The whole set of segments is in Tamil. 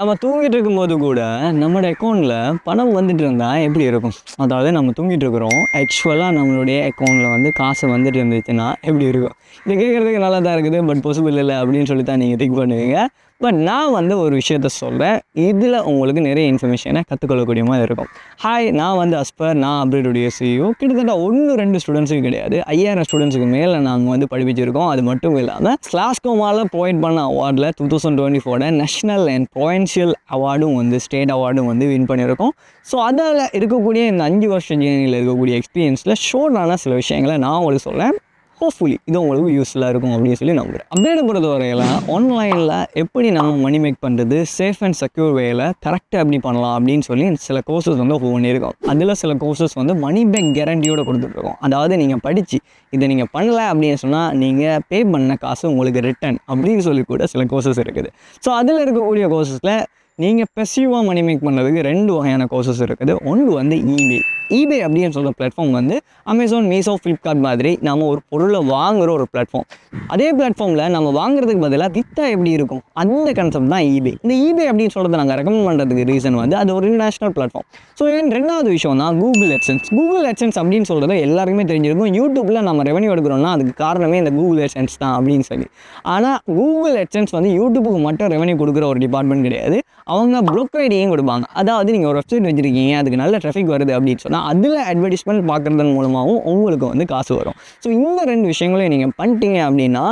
நம்ம தூங்கிட்டு இருக்கும்போது கூட நம்மளோட அக்கௌண்ட்டில் பணம் வந்துட்டு இருந்தால் எப்படி இருக்கும்? அதாவது நம்ம தூங்கிட்டு இருக்கிறோம், ஆக்சுவலாக நம்மளுடைய அக்கௌண்ட்டில் வந்து காசு வந்துட்டு இருந்துச்சுன்னா எப்படி இருக்கும்? இதை கேட்குறதுக்கு நல்லா தான் இருக்குது, பட் பாசிபிள் இல்லை அப்படின்னு சொல்லி தான் நீங்கள் திங்க் பண்ணுவீங்க. பட் நான் வந்து ஒரு விஷயத்த சொல்கிறேன், இதில் உங்களுக்கு நிறைய இன்ஃபர்மேஷனை கற்றுக்கொள்ளக்கூடிய மாதிரி இருக்கும். ஹாய், நான் வந்து அஸ்பர், நான் அப்ரேடுடைய சிஇஓ. கிட்டத்தட்ட 1-2 ஸ்டூடெண்ட்ஸுக்கு கிடையாது, 5000 ஸ்டூடெண்ட்ஸுக்கு மேலே நாங்கள் வந்து படிப்பிச்சிருக்கோம். அது மட்டும் இல்லாமல் கிளாஸ்கோமால் ப்ரொவைட் பண்ண அவார்டில் 2024 நேஷ்னல் அண்ட் ப்ரொவின்ஷியல் அவார்டும் வந்து ஸ்டேட் அவார்டும் வந்து வின் பண்ணியிருக்கோம். ஸோ அதில் இருக்கக்கூடிய இந்த 5 வருஷம் ஜேர்னியில் இருக்கக்கூடிய எக்ஸ்பீரியன்ஸில் ஷோர்டான சில விஷயங்களை நான் உங்களுக்கு சொல்கிறேன். ஹோப்ஃபுல்லி இது உங்களுக்கு யூஸ்ஃபுல்லாக இருக்கும் அப்படின்னு சொல்லி நம்புகிறேன். அப்டேட்டை பொறுத்த வரையில் ஆன்லைனில் எப்படி நம்ம மணி மேக் பண்ணுறது, சேஃப் அண்ட் செக்யூர் வேயில் கரெக்டாக எப்படி பண்ணலாம் அப்படின்னு சொல்லி சில கோர்சஸ் வந்து பண்ணியிருக்கோம். அதில் சில கோர்சஸ் வந்து மணி பேக் கேரண்டியோடு கொடுத்துட்ருக்கோம். அதாவது நீங்கள் படித்து இதை நீங்கள் பண்ணலை அப்படின்னு சொன்னால் நீங்கள் பே பண்ண காசு உங்களுக்கு ரிட்டர்ன் அப்படின்னு சொல்லி கூட சில கோர்சஸ் இருக்குது. ஸோ அதில் இருக்கக்கூடிய கோர்சஸில் நீங்கள் பெசிவாக மணி மேக் பண்ணுறதுக்கு 2 வகையான கோர்சஸ் இருக்குது. ஒன்று வந்து ஈபே அப்படின்னு சொல்கிற பிளாட்ஃபார்ம் வந்து அமேசான், மீஷோ, ஃப்ளிப்கார்ட் மாதிரி நம்ம ஒரு பொருளை வாங்குகிற ஒரு பிளாட்ஃபார்ம். அதே பிளாட்ஃபார்மில் நம்ம வாங்குறதுக்கு பதிலாக விற்றா எப்படி இருக்கும், அந்த கான்செப்ட் தான் ஈபே. இந்த ஈபே அப்படின்னு சொல்கிறத நாங்கள் ரெக்கமெண்ட் பண்ணுறதுக்கு ரீசன் வந்து அது ஒரு இன்டர்நேஷ்னல் பிளாட்ஃபார்ம். ஸோ ரெண்டாவது விஷயம் தான் கூகுள் AdSense. கூகுள் AdSense அப்படின்னு சொல்கிறது எல்லாருக்குமே தெரிஞ்சிருக்கும். யூடியூப்பில் நம்ம ரெவன்யூ எடுக்கிறோம்னா அதுக்கு காரணமே இந்த கூகுள் AdSense தான் அப்படின்னு சொல்லி. ஆனால் கூகுள் AdSense வந்து யூடியூப்புக்கு மட்டும் ரெவன்யூ கொடுக்குற ஒரு டிபார்ட்மெண்ட் கிடையாது. அவங்க ப்ளோக் ஐடியையும் கொடுப்பாங்க. அதாவது நீங்கள் ஒரு வெப்சைட் வச்சுருக்கீங்க, அதுக்கு நல்ல ட்ராஃபிக் வருது அப்படின்னு சொன்னால் அதில் அட்வர்டைஸ்மெண்ட் பார்க்குறதன் மூலமாகவும் உங்களுக்கு வந்து காசு வரும். ஸோ இந்த 2 விஷயங்களையும் நீங்கள் பண்ணிட்டீங்க அப்படின்னா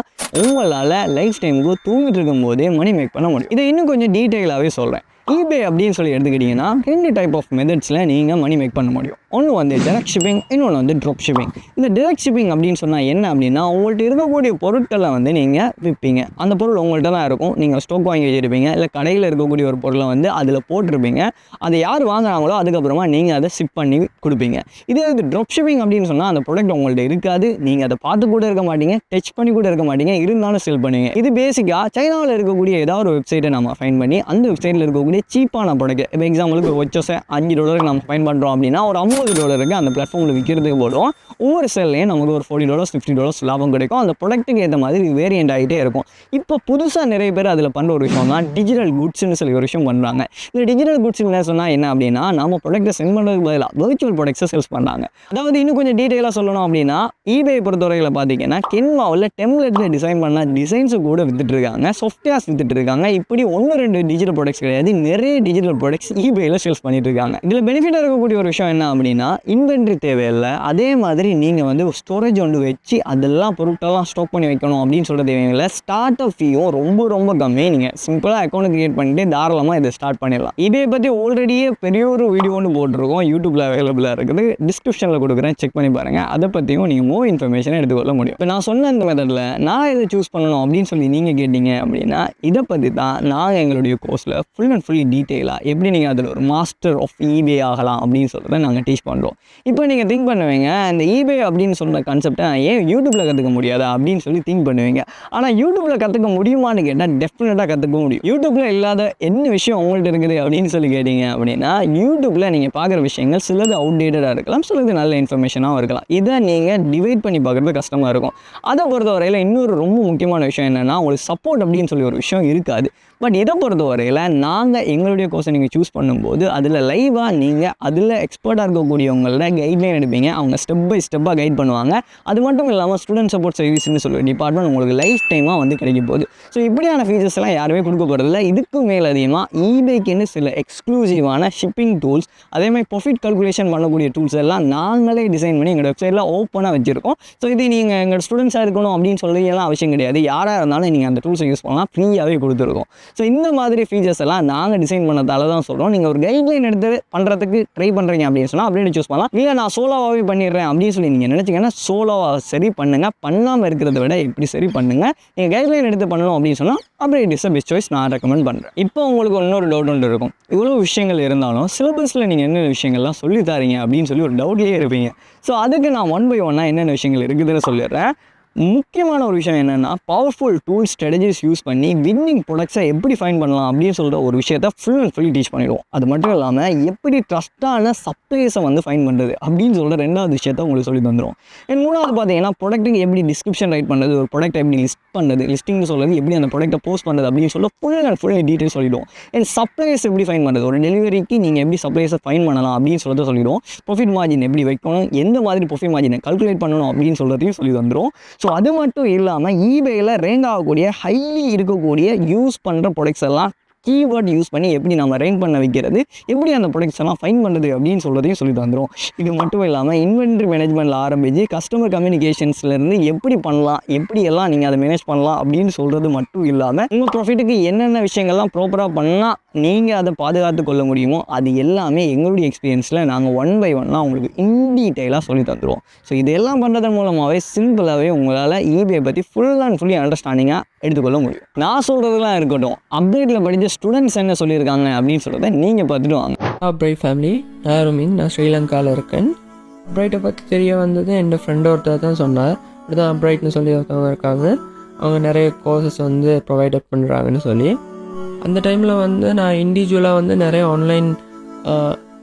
உங்களால் லைஃப் டைமுக்கு தூங்கிட்டு இருக்கும்போதே மணி மேக் பண்ண முடியும். இதை இன்னும் கொஞ்சம் டீட்டெயிலாகவே சொல்கிறேன். ஈபே அப்படின்னு சொல்லி எடுத்துக்கிட்டிங்கன்னா 2 டைப் ஆஃப் மெத்தட்ஸில் நீங்கள் மணி மேக் பண்ண முடியும். ஒன்று வந்து டைரக்ட் ஷிப்பிங், இன்னொன்று வந்து ட்ராப் ஷிப்பிங். இந்த டைரக்ட் ஷிப்பிங் அப்படின்னு சொன்னால் என்ன அப்படின்னா, உங்கள்கிட்ட இருக்கக்கூடிய பொருட்களை வந்து நீங்கள் விற்பீங்க. அந்த பொருள் உங்கள்கிட்ட தான் இருக்கும், நீங்கள் ஸ்டாக் வாங்கி வச்சுருப்பீங்க, இல்லை கடையில் இருக்கக்கூடிய ஒரு பொருளை வந்து அதில் போட்டிருப்பீங்க. அதை யார் வாங்குறாங்களோ அதுக்கப்புறமா நீங்கள் அதை ஷிப் பண்ணி கொடுப்பீங்க. இதே இது ட்ராப் ஷிப்பிங் அப்படின்னு சொன்னால் அந்த ப்ராடக்ட் உங்கள்கிட்ட இருக்காது, நீங்கள் அதை பார்த்து கூட இருக்க மாட்டீங்க, டச் பண்ணி கூட இருக்க மாட்டீங்க, இருந்தாலும் செல் பண்ணுவீங்க. இது பேசிக்காக சைனாவில் இருக்கக்கூடிய ஏதாவது ஒரு வெப்சைட்டை நம்ம ஃபைன் பண்ணி அந்த வெப்சைட்டில் இருக்கக்கூடிய சீப்பான ப்ராடக்ட், இப்போ எக்ஸாம்பிளுக்கு வச்சோஸை $5 நம்ம ஃபைன் பண்ணுறோம் அப்படின்னா ஒரு $50 அந்த பிளாட்ஃபார்மில் விற்கிறதுக்கு போடுவோம். ஒவ்வொரு செல்லையும் நமக்கு ஒரு $40, $50 லாபம் கிடைக்கும். அந்த ப்ராடக்ட்டுக்கு ஏற்ற மாதிரி வேரியண்ட் ஆகிட்டே இருக்கும். இப்போ புதுசாக நிறைய பேர் அதில் பண்ணுற ஒரு விஷயம் தான் டிஜிட்டல் குட்ஸ்ன்னு சொல்லி ஒரு விஷயம் பண்ணுறாங்க. இந்த டிஜிட்டல் குட்ஸ் என்ன சொன்னால் என்ன அப்படின்னா, நம்ம ப்ராடக்ட்டை சென்ட் பண்ணுறதுக்கு பதிலாக வர்ச்சுவல் ப்ராடக்ட்ஸை சேல்ஸ் பண்ணுறாங்க. அதாவது இன்னும் கொஞ்சம் டீட்டெயிலாக சொல்லணும் அப்படின்னா, ஈபே பொறுத்தவரையில் பார்த்தீங்கன்னா கென்வாவில் டெம்ப்ளேட்டில் டிசைன் பண்ண டிசைன்ஸு கூட வித்துட்டு இருக்காங்க, சாஃப்ட்வேர்ஸ் வித்துட்டு இருக்காங்க. இப்படி 1-2 டிஜிட்டல் ப்ராடக்ட்ஸ் கிடையாது, நிறைய டிஜிட்டல் ப்ராடக்ட்ஸ் ஈபேயில் சேல்ஸ் பண்ணிட்டு இருக்காங்க. இதில் பெனிஃபிட்டாக இருக்கக்கூடிய ஒரு விஷயம் என்ன அப்படின்னா, இன்வென்ட்ரி தேவையில்லை. அதே மாதிரி நீங்கள் வந்து ஸ்டோரேஜ் ஒன்று வச்சு அதெல்லாம் பொருட்கள்லாம் ஸ்டாக் பண்ணி வைக்கணும் அப்படின்னு சொல்கிற தேவையில்லை. ஸ்டார்ட் அப் ஃபீயும் ரொம்ப கம்மி. நீங்கள் சிம்பிளாக அக்கௌண்ட் கிரியேட் பண்ணிட்டு தாராளமாக இதை ஸ்டார்ட் பண்ணிடலாம். இதே பற்றி ஆல்ரெடியே பெரிய ஒரு வீடியோ ஒன்று போட்டிருக்கோம், யூடியூப்பில் அவைலபிளாக இருக்குது, டிஸ்கிரிப்ஷனில் கொடுக்குறேன், செக் பண்ணி பாருங்கள். அதை பற்றியும் நீங்கள் மோர் இன்ஃபர்மேஷனை எடுத்துக்கொள்ள முடியும். இப்போ நான் சொன்ன இந்த மெத்தடில் நான் இதை சூஸ் பண்ணணும் அப்படின்னு சொல்லி நீங்கள் கேட்டீங்க அப்படின்னா, இதை பற்றி தான் நாங்கள் எங்களுடைய கோர்ஸில் ஃபுல் அண்ட் ஃபுல்லி டீட்டெயிலாக எப்படி நீங்கள் அதில் ஒரு மாஸ்டர் ஆஃப் ஈபே ஆகலாம் அப்படின்னு சொல்கிறத நாங்கள் டீச் பண்ணுறோம். இப்போ நீங்கள் திங்க் பண்ணுவீங்க, இந்த ஈபே அப்படின்னு சொல்கிற கான்செப்டை ஏன் யூடியூப்பில் கற்றுக்க முடியாதா அப்படின்னு சொல்லி திங்க் பண்ணுவீங்க. ஆனால் யூடியூப்பில் கற்றுக்க முடியுமான்னு கேட்டால் டெஃபினட்டாக கற்றுக்க முடியும். யூடியூப்பில் இல்லாத என்ன விஷயம் உங்கள்கிட்ட இருக்குது அப்படின்னு சொல்லி கேட்டிங்க அப்படின்னா, யூடியூப்பில் நீங்கள் பார்க்குற விஷயங்கள் சிலது அவுடேட்டடாக இருக்கலாம், சிலது நல்ல இன்ஃபர்மேஷனாகவும் இருக்கலாம். இதை நீங்கள் டிவைட் பண்ணி பார்க்குறது கஷ்டமாக இருக்கும். அதை பொறுத்தவரையில் இன்னொரு ரொம்ப முக்கியமான விஷயம் என்னென்னா, உங்களுக்கு சப்போர்ட் அப்படின்னு சொல்லி ஒரு விஷயம் இருக்காது. பட் இதை பொறுத்தவரையில் நாங்கள் எங்களுடைய கோர்ஸை நீங்கள் சூஸ் பண்ணும்போது அதில் லைவாக நீங்கள் அதில் எக்ஸ்பர்ட்டாக இருக்கக்கூடியவங்களோட கைட்லைன் எடுப்பீங்க. அவங்க ஸ்டெப் பை ஸ்டெப்பாக கைட் பண்ணுவாங்க. அது மட்டும் இல்லாமல் ஸ்டூடெண்ட் சப்போர்ட் சர்வீஸ்னு சொல்லி டிபார்ட்மெண்ட் உங்களுக்கு லைஃப் டைமாக வந்து கிடைக்க போகுது. ஸோ இப்படியான ஃபீச்சர்ஸ் எல்லாம் யாருமே கொடுக்க போகிறதில்ல. இதுக்கு மேலே அதிகமாக ஈபேக்குன்னு சில எக்ஸ்க்ளூசிவான ஷிப்பிங் டூல்ஸ், அதேமாதிரி ப்ராஃபிட் கால்குலேஷன் பண்ணக்கூடிய டூல்ஸ் எல்லாம் நாங்களே டிசைன் பண்ணி எங்களோட வெப்சைட்டில் ஓப்பனாக வச்சுருக்கோம். ஸோ இது நீங்கள் எங்கள் ஸ்டூடெண்ட்ஸாக இருக்கணும் அப்படின்னு சொல்லி எல்லாம் அவசியம் கிடையாது. யாராக இருந்தாலும் நீங்கள் அந்த டூல்ஸை யூஸ் பண்ணலாம், ஃப்ரீயாகவே கொடுத்துருக்கோம். ஸோ இந்த மாதிரி ஃபீச்சர்ஸ் எல்லாம் நாங்கள் டிசைன் பண்ணதால தான் சொல்கிறோம். நீங்கள் ஒரு கைட்லைன் எடுத்து பண்ணுறதுக்கு ட்ரை பண்ணுறீங்க அப்படின்னு சொன்னால் அப்படியே சூஸ் பண்ணலாம். இல்லை நான் சோலோவாகவே பண்ணிடுறேன் அப்படின்னு சொல்லி நீங்கள் நினச்சிங்கன்னா சோலோவாக சரி பண்ணுங்கள். பண்ணாமல் இருக்கிறத விட இப்படி சரி பண்ணுங்கள். நீங்கள் கைட்லைன் எடுத்து பண்ணணும் அப்படின்னு சொன்னால் அப்படியே இட் இஸ் பெஸ்ட் சாய்ஸ் நான் ரெக்கமெண்ட் பண்ணுறேன். இப்போ உங்களுக்கு இன்னொரு டவுட் ஒன்று இருக்கும், இவ்வளோ விஷயங்கள் இருந்தாலும் சிலபஸில் நீங்கள் என்ன விஷயங்கள்லாம் சொல்லி தரீங்க அப்படின்னு சொல்லி ஒரு டவுட்லேயே இருப்பீங்க. ஸோ அதுக்கு நான் 1 by 1 என்னென்ன விஷயங்கள் இருக்குதுன்னு சொல்லிடுறேன். முக்கியமான ஒரு விஷயம் என்னென்னா பவர்ஃபுல் டூல்ஸ் ஸ்ட்ராட்டஜிஸ் யூஸ் பண்ணி வின்னிங் ப்ராடக்ட்ஸை எப்படி ஃபைண்ட் பண்ணலாம் அப்படின்னு சொல்கிற ஒரு விஷயத்தை ஃபுல் அண்ட் ஃபுல்லி டீச் பண்ணிடுவோம். அது மட்டும் இல்லாமல் எப்படி ட்ரஸ்டான சப்ளைஸை வந்து ஃபைண்ட் பண்ணுறது அப்படின்னு சொல்கிற ரெண்டாவது விஷயத்தை உங்களுக்கு சொல்லி தந்துடும். அண்ட் மூணாவது பார்த்தீங்கன்னா ப்ராடக்ட்டுக்கு எப்படி டிஸ்கிரிப்ஷன் ரைட் பண்ணுறது, ஒரு ப்ராடக்ட்டை எப்படி லிஸ்ட் பண்ணுறது, லிஸ்டிங்னு சொல்கிறது எப்படி அந்த ப்ராடக்ட்டை போஸ்ட் பண்ணுறது அப்படின்னு சொல்ல ஃபுல் அண்ட் ஃபுல் டீட்டெயில் சொல்லிவிடுவோம். அண்ட் சப்ளைஸ் எப்படி ஃபைண்ட் பண்ணுறது, ஒரு டெலிவரிக்கு நீங்கள் எப்படி சப்ளைஸை ஃபைண்ட் பண்ணலாம் அப்படின்னு சொல்கிறத சொல்லிவிடுவோம். ப்ராஃபிட் மார்ஜின் எப்படி வைக்கணும், எந்த மாதிரி ப்ராஃபிட் மார்ஜினை கல்குலேட் பண்ணணும் அப்படின்னு சொல்கிறதையும் சொல்லி தந்துடும். ஸோ அது மட்டும் இல்லாமல் ஈபேயில் ரேங்க் ஆகக்கூடிய ஹைலி இருக்கக்கூடிய யூஸ் பண்ணுற ப்ராடக்ட்ஸ் எல்லாம் கீவேர்ட் யூஸ் பண்ணி எப்படி நம்ம ரேங்க் பண்ண வைக்கிறது, எப்படி அந்த ப்ராடக்ட்ஸ் எல்லாம் ஃபைண்ட் பண்ணுறது அப்படின்னு சொல்கிறதையும் சொல்லி தந்துடும். இது மட்டும் இல்லாமல் இன்வென்ட்ரி மேனேஜ்மெண்ட்டில் ஆரம்பித்து கஸ்டமர் கம்யூனிகேஷன்ஸ்லேருந்து எப்படி பண்ணலாம், எப்படி எல்லாம் நீங்கள் அதை மேனேஜ் பண்ணலாம் அப்படின்னு சொல்கிறது மட்டும் இல்லாமல் உங்கள் ப்ராஃபிட்டுக்கு என்னென்ன விஷயங்கள்லாம் ப்ராப்பராக பண்ணால் நீங்கள் அதை பாதுகாத்து கொள்ள முடியுமோ அது எல்லாமே எங்களுடைய எக்ஸ்பீரியன்ஸில் நாங்கள் 1 by 1 உங்களுக்கு இன் டீட்டெயிலாக சொல்லி தந்துடுவோம். ஸோ இதெல்லாம் பண்ணுறதன் மூலமாகவே சிம்பிளாகவே உங்களால் ஈபே பற்றி ஃபுல் அண்ட் ஃபுல்லி அண்டர்ஸ்டாண்டிங்காக எடுத்துக்கொள்ள முடியும். நான் சொல்கிறதுலாம் இருக்கட்டும், அப்டேட்டில் படித்த ஸ்டூடெண்ட்ஸ் என்ன சொல்லியிருக்காங்க அப்படின்னு சொல்கிறத நீங்கள் பார்த்துட்டு வாங்க. அப்ரைட் ஃபேமிலி, நான் ருமின், நான் ஸ்ரீலங்காவில் இருக்கேன். அப்ரைட்டை பற்றி தெரிய வந்தது என் ஃப்ரெண்டு ஒருத்தர் தான் சொன்னார். இப்படி தான் அப்ரைட்னு சொல்லி ஒருத்தவங்க இருக்காங்க, அவங்க நிறைய கோர்சஸ் வந்து ப்ரொவைட் பண்ணுறாங்கன்னு சொல்லி. அந்த டைமில் வந்து நான் இண்டிவிஜுவலாக வந்து நிறைய ஆன்லைன்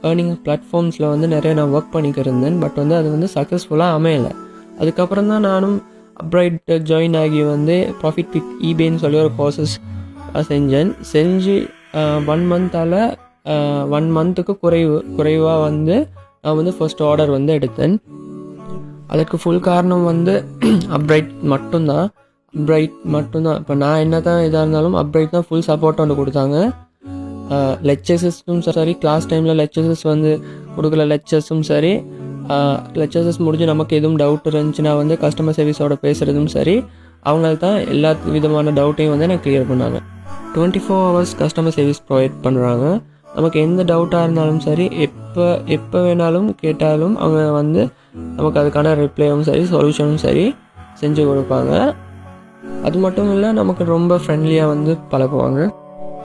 ஏர்னிங் பிளாட்ஃபார்ம்ஸில் வந்து நிறைய நான் ஒர்க் பண்ணிக்கிருந்தேன். பட் வந்து அது வந்து சக்ஸஸ்ஃபுல்லாக அமையலை. அதுக்கப்புறம் தான் நானும் அப்ரைட் ஜாயின் ஆகி வந்து ப்ராஃபிட் வித் ஈபேன்னு சொல்லி ஒரு கோர்சஸ் செஞ்சு 1 மந்த்தால் 1 மந்த்துக்கு குறைவாக வந்து நான் வந்து ஃபர்ஸ்ட் ஆர்டர் வந்து எடுத்தேன். அதுக்கு ஃபுல் காரணம் வந்து அப்ரைட் மட்டும்தான். இப்போ நான் என்ன தான் இதாக இருந்தாலும் அப்ரைட் தான் ஃபுல் சப்போர்ட் வந்து கொடுத்தாங்க. லெக்சர்ஸும் சரி, கிளாஸ் டைமில் லெக்சர்ஸ் வந்து கொடுக்கல லெக்சர்ஸும் சரி, லெக்சர்ஸ் முடிஞ்சு நமக்கு எதுவும் டவுட் இருந்துச்சுன்னா வந்து கஸ்டமர் சர்வீஸோட பேசுகிறதும் சரி, அவங்க தான் எல்லா விதமான டவுட்டையும் வந்து எனக்கு கிளியர் பண்ணாங்க. 24 hours கஸ்டமர் சர்வீஸ் ப்ரொவைட் பண்ணுறாங்க. நமக்கு எந்த டவுட்டாக இருந்தாலும் சரி, எப்போ வேணாலும் கேட்டாலும் அவங்க வந்து நமக்கு அதுக்கான ரிப்ளையும் சரி, சொல்யூஷனும் சரி செஞ்சு கொடுப்பாங்க. அது மட்டும் இல்லை, நமக்கு ரொம்ப ஃப்ரெண்ட்லியாக வந்து பழகுவாங்க.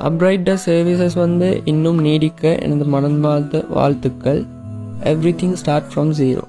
அப்ரைட் சர்வீசஸ் வந்து இன்னும் நீடிக்க எனது மனமார்ந்த வாழ்த்துக்கள். Everything start from 0.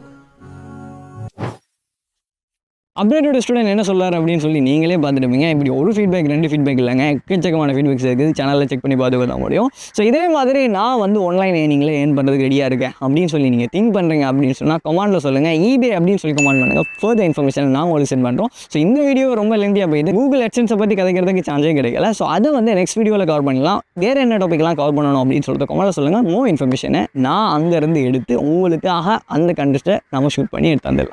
அப்டேட்டோட ஸ்டூடெண்ட் என்ன சொல்கிறார் அப்படின்னு சொல்லி நீங்களே பார்த்துட்டுப்பீங்க. இப்படி ஒரு ஃபீட்பேக் 2 ஃபீட்பேக் இல்லைங்க, எக்கச்சக்கமான ஃபீட்பேக்ஸ் இருக்குது. சேனலில் செக் பண்ணி பார்த்துக்க தான் முடியும். ஸோ இதே மாதிரி நான் வந்து ஆன்லைன் ஏர்னிங்கில் ஏர்ன் பண்ணுறதுக்கு ரெடியாக இருக்கேன் அப்படின்னு சொல்லி நீங்கள் திங்க் பண்ணுறீங்க அப்படின்னு சொன்னால் கமெண்ட்டில் சொல்லுங்கள். ஈபே அப்படின்னு சொல்லி கமெண்ட் பண்ணுங்கள். ஃபர்தர் இன்ஃபர்மேஷன் நான் உங்களுக்கு சென்ட் பண்ணுறோம். ஸோ இந்த வீடியோ ரொம்ப லென்த்தியாக போயிட்டு கூகுள் AdSense பற்றி கதைக்கிறதுக்கு சான்ஸே கிடைக்கல. ஸோ அதை வந்து நெக்ஸ்ட் வீடியோவில் கவர் பண்ணலாம். வேறு என்ன டாப்பிக்லாம் கவர் பண்ணணும் அப்படின்னு சொல்லிட்டு கமெண்ட்டில் சொல்லுங்கள். மோர் இன்ஃபர்மேஷனை நான் அங்கேருந்து எடுத்து உங்களுக்காக அந்த கண்டெஸ்ட்டை நம்ம ஷூட் பண்ணி எடுத்து வந்துடலாம்.